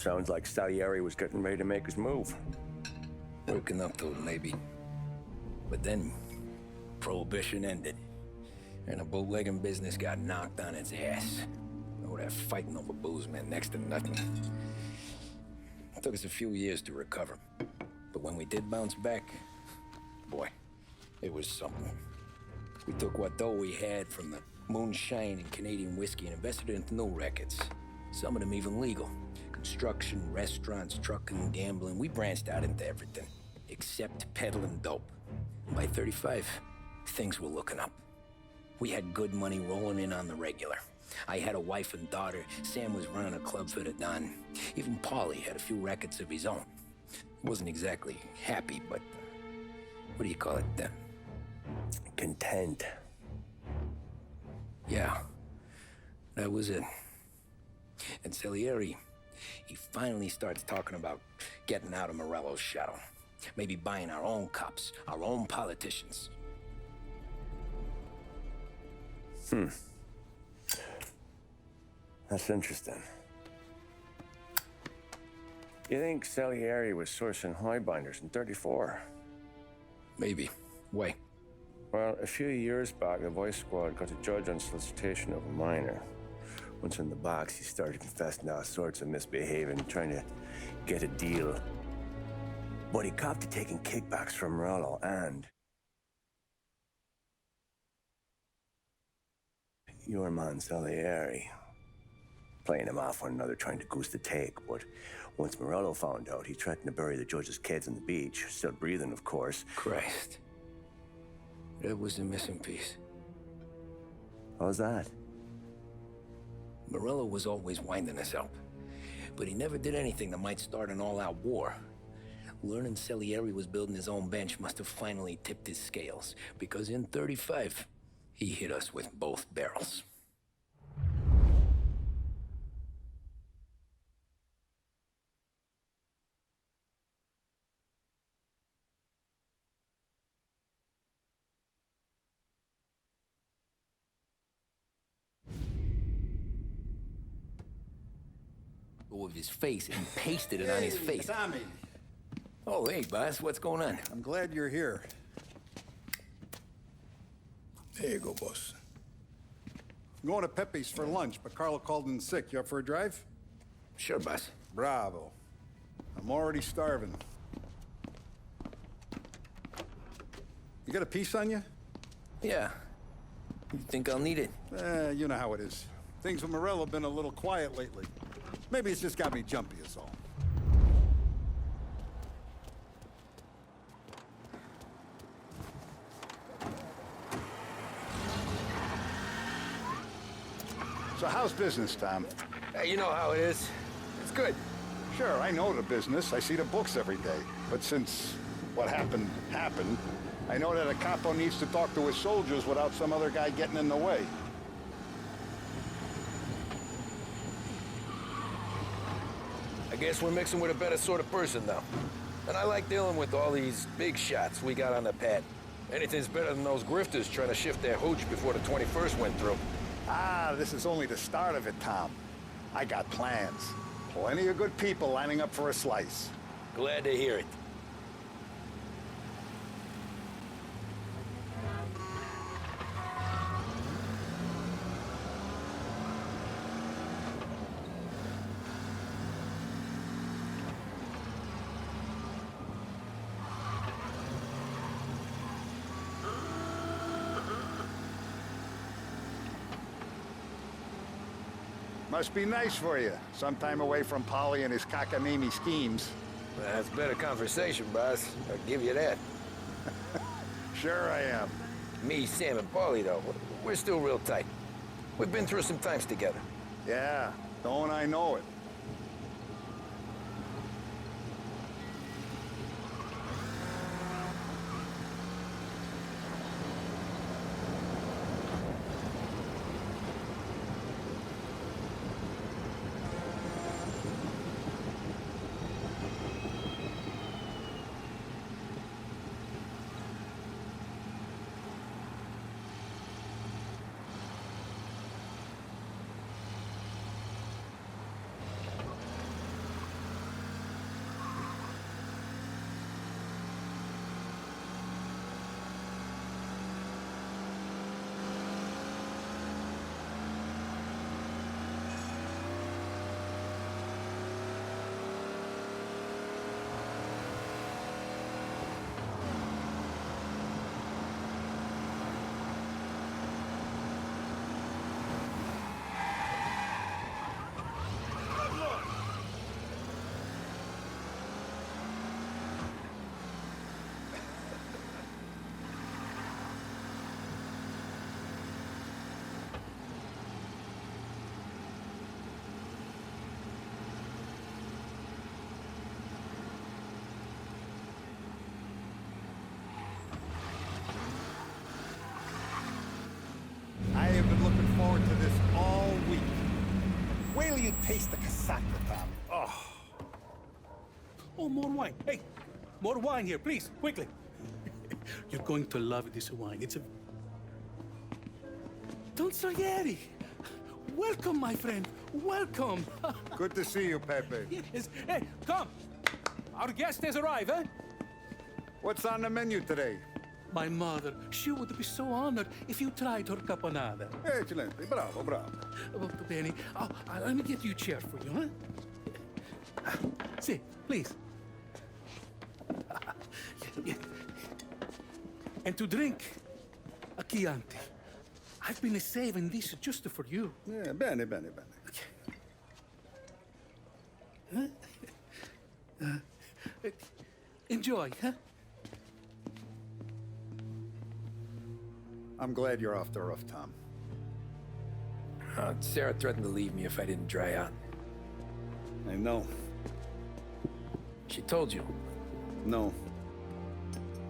Sounds like Salieri was getting ready to make his move. Working up to it, maybe. But then, Prohibition ended, and the bootlegging business got knocked on its ass. Oh, that fighting over booze meant next to nothing. It took us a few years to recover. But when we did bounce back, boy, it was something. We took what dough we had from the moonshine and Canadian whiskey and invested it into new records. Some of them even legal. Construction, restaurants, trucking, gambling. We branched out into everything, except peddling dope. By 35, things were looking up. We had good money rolling in on the regular. I had a wife and daughter. Sam was running a club for the Don. Even Paulie had a few records of his own. He wasn't exactly happy, but what do you call it then? Content. Yeah, that was it. And Salieri, he finally starts talking about getting out of Morello's shadow. Maybe buying our own cops, our own politicians. That's interesting. You think Salieri was sourcing highbinders in 34? Maybe. Why? Well, a few years back, the Vice Squad got a judge on solicitation of a minor. Once in the box, he started confessing all sorts of misbehaving, trying to get a deal. But he copped to taking kickbacks from Morello and your man Salieri. Playing him off one another, trying to goose the take. But once Morello found out, he threatened to bury the judge's kids on the beach. Still breathing, of course. Christ. That was the missing piece. How's that? Morello was always winding us up. But he never did anything that might start an all-out war. Learning Salieri was building his own bench must have finally tipped his scales. Because in 35, he hit us with both barrels. Of his face and pasted it on his face. Tommy. Oh, hey, boss, what's going on? I'm glad you're here. There you go, boss. I'm going to Pepe's for lunch, but Carlo called in sick. You up for a drive? Sure, boss. Bravo. I'm already starving. You got a piece on you? Yeah. You think I'll need it? You know how it is. Things with Morello have been a little quiet lately. Maybe it's just got me jumpy is all. So how's business, Tom? Hey, you know how it is. It's good. Sure, I know the business. I see the books every day. But since what happened, I know that a capo needs to talk to his soldiers without some other guy getting in the way. I guess we're mixing with a better sort of person now. And I like dealing with all these big shots we got on the pad. Anything's better than those grifters trying to shift their hooch before the 21st went through. Ah, this is only the start of it, Tom. I got plans. Plenty of good people lining up for a slice. Glad to hear it. Must be nice for you. Some time away from Polly and his cockamamie schemes. That's better conversation, boss. I'll give you that. Sure I am. Me, Sam, and Paulie, though, we're still real tight. We've been through some times together. Yeah, don't I know it. you taste the casaca, Tom? Oh. Oh, more wine. Hey, more wine here, please, quickly. You're going to love this wine. It's a... Don Salieri! Welcome, my friend. Welcome. Good to see you, Pepe. Yes. Hey, come. Our guest has arrived, eh? What's on the menu today? My mother, she would be so honored if you tried her caponata. Excellent. Bravo, bravo. Molto bene. Oh, let me get you a chair for you, huh? See, please. And to drink, a Chianti. I've been saving this just for you. Yeah, bene, bene, bene. Enjoy, huh? I'm glad you're off the roof, Tom. Sarah threatened to leave me if I didn't dry out. I know. She told you. No.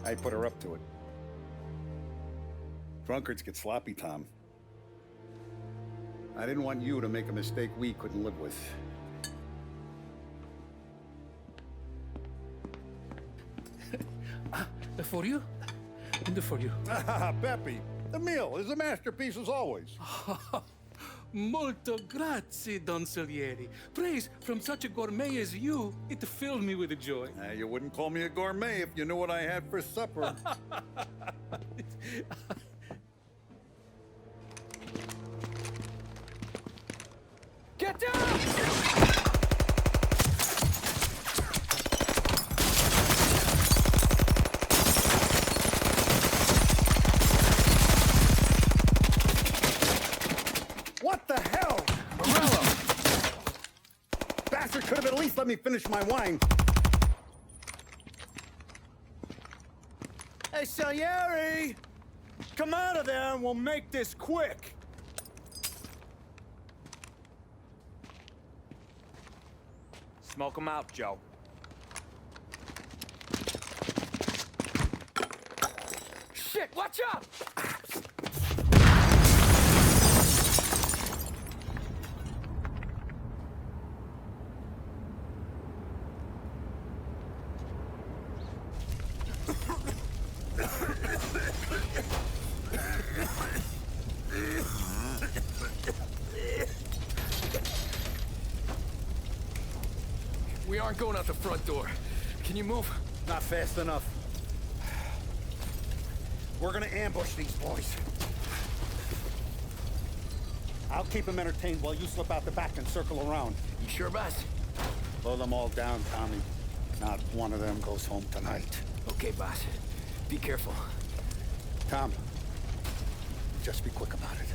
I put her up to it. Drunkards get sloppy, Tom. I didn't want you to make a mistake we couldn't live with. For you? And for you. Pepe, the meal is a masterpiece as always. Molto grazie, Don Salieri. Praise from such a gourmet as you, it filled me with joy. You wouldn't call me a gourmet if you knew what I had for supper. Get down! What the hell? Morello! Bastard could have at least let me finish my wine. Hey, Salieri! Come out of there and we'll make this quick. Smoke 'em out, Joe. Shit, watch out! We aren't going out the front door. Can you move? Not fast enough. We're gonna ambush these boys. I'll keep them entertained while you slip out the back and circle around. You sure, boss? Blow them all down, Tommy. Not one of them goes home tonight. Okay, boss. Be careful. Tom, just be quick about it.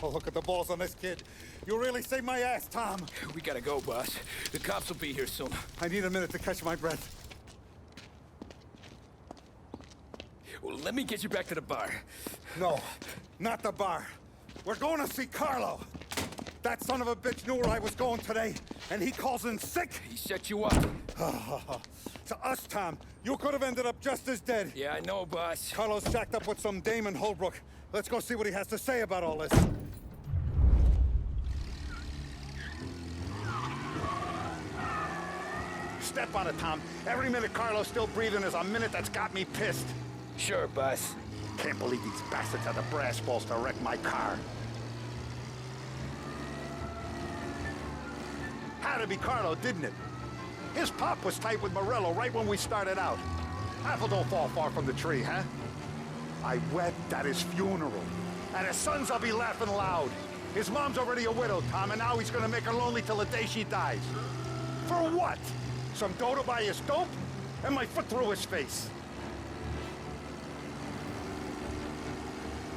Oh, look at the balls on this kid. You really saved my ass, Tom. We gotta go, boss. The cops will be here soon. I need a minute to catch my breath. Well, let me get you back to the bar. No, not the bar. We're going to see Carlo. That son of a bitch knew where I was going today, and he calls in sick. He set you up. To us, Tom, you could have ended up just as dead. Yeah, I know, boss. Carlo's jacked up with some dame in Holbrook. Let's go see what he has to say about all this. Step on it, Tom. Every minute Carlo's still breathing is a minute that's got me pissed. Sure, boss. Can't believe these bastards had the brass balls to wreck my car. Had to be Carlo, didn't it? His pop was tight with Morello right when we started out. Apple don't fall far from the tree, huh? I wept at his funeral. At his son's, I'll be laughing loud. His mom's already a widow, Tom, and now he's gonna make her lonely till the day she dies. For what? Some dough to buy his dope? And my foot through his face.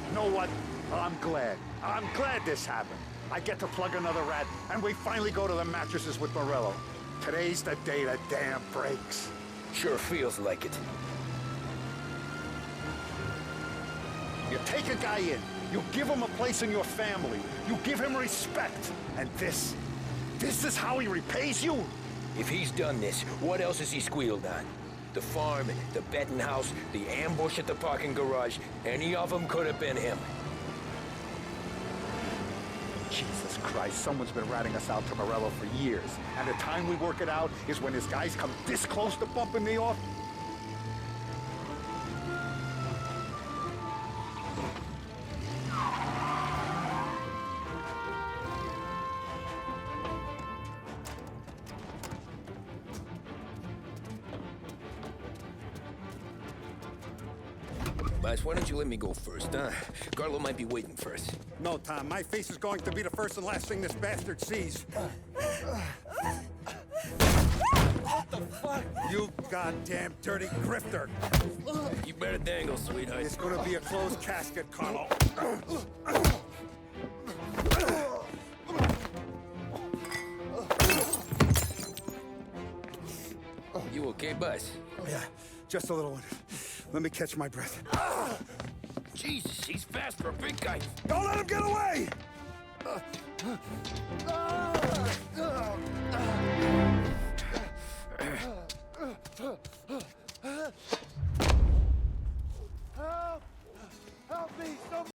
You know what? I'm glad. I'm glad this happened. I get to plug another rat, and we finally go to the mattresses with Morello. Today's the day the dam breaks. Sure feels like it. You take a guy in, you give him a place in your family, you give him respect, and this is how he repays you? If he's done this, what else has he squealed on? The farm, the betting house, the ambush at the parking garage, any of them could have been him. Jesus Christ, someone's been ratting us out to Morello for years, and the time we work it out is when his guys come this close to bumping me off? Boss, why don't you let me go first, huh? Carlo might be waiting for us. No, Tom, my face is going to be the first and last thing this bastard sees. What the fuck? You goddamn dirty grifter. You better dangle, sweetheart. It's gonna be a closed casket, Carlo. You okay, boss? Yeah, just a little one. Let me catch my breath. Jesus, he's fast for a big guy. Don't let him get away! Help me, someone!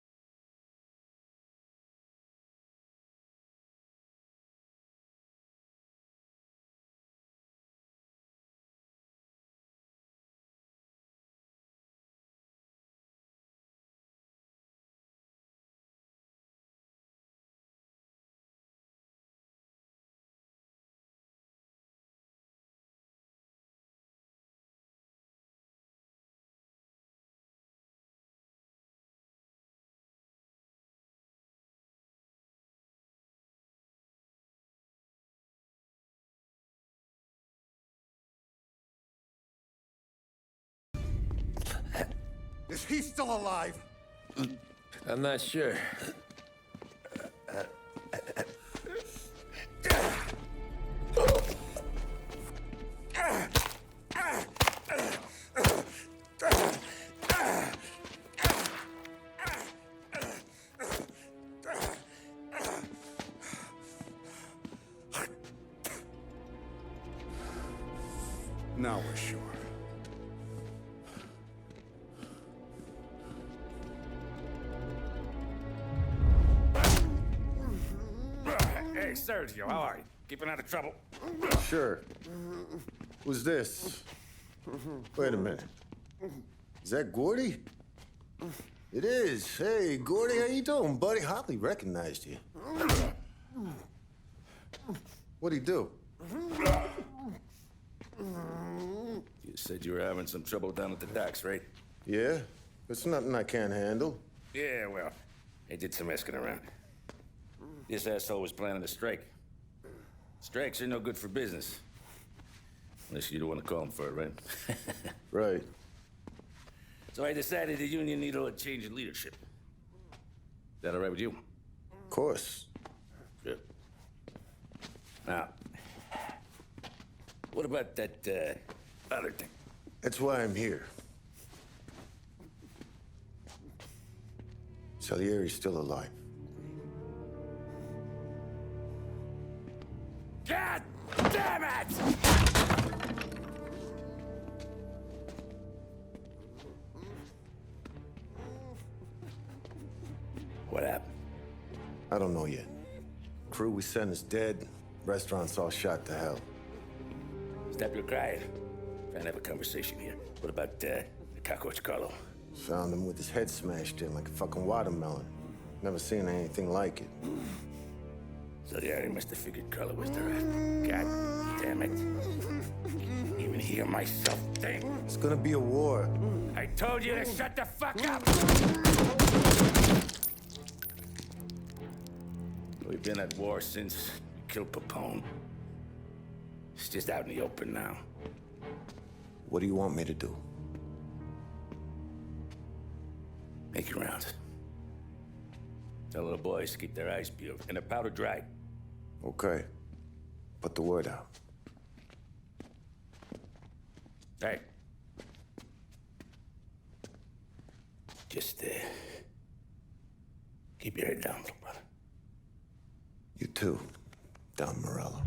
Is he still alive? I'm not sure. Now we're sure. Hey, Sergio, how are you? Keeping out of trouble? Sure. Who's this? Wait a minute. Is that Gordy? It is. Hey, Gordy, how you doing, buddy? Hardly recognized you. What'd he do? You said you were having some trouble down at the docks, right? Yeah? It's nothing I can't handle. Yeah, well, I did some asking around. This asshole was planning a strike. Strikes are no good for business. Unless you don't want to call him for it, right? Right. So I decided the union needed a change in leadership. Is that all right with you? course. Good. Now, what about that, other thing? That's why I'm here. Salieri's still alive. God damn it! What happened? I don't know yet. Crew we sent is dead. Restaurant's all shot to hell. Stop your crying. Trying to have a conversation here. What about, the cockroach Carlo? Found him with his head smashed in like a fucking watermelon. Never seen anything like it. So the area must have figured Carlo was the rat. God damn it. Even hear myself think. It's gonna be a war. I told you to shut the fuck up! We've been at war since we killed Papone. It's just out in the open now. What do you want me to do? Make your rounds. Tell little boys to keep their eyes peeled and their powder dry. Okay. Put the word out. Hey. Just, keep your head down, little brother. You too, Don Morello.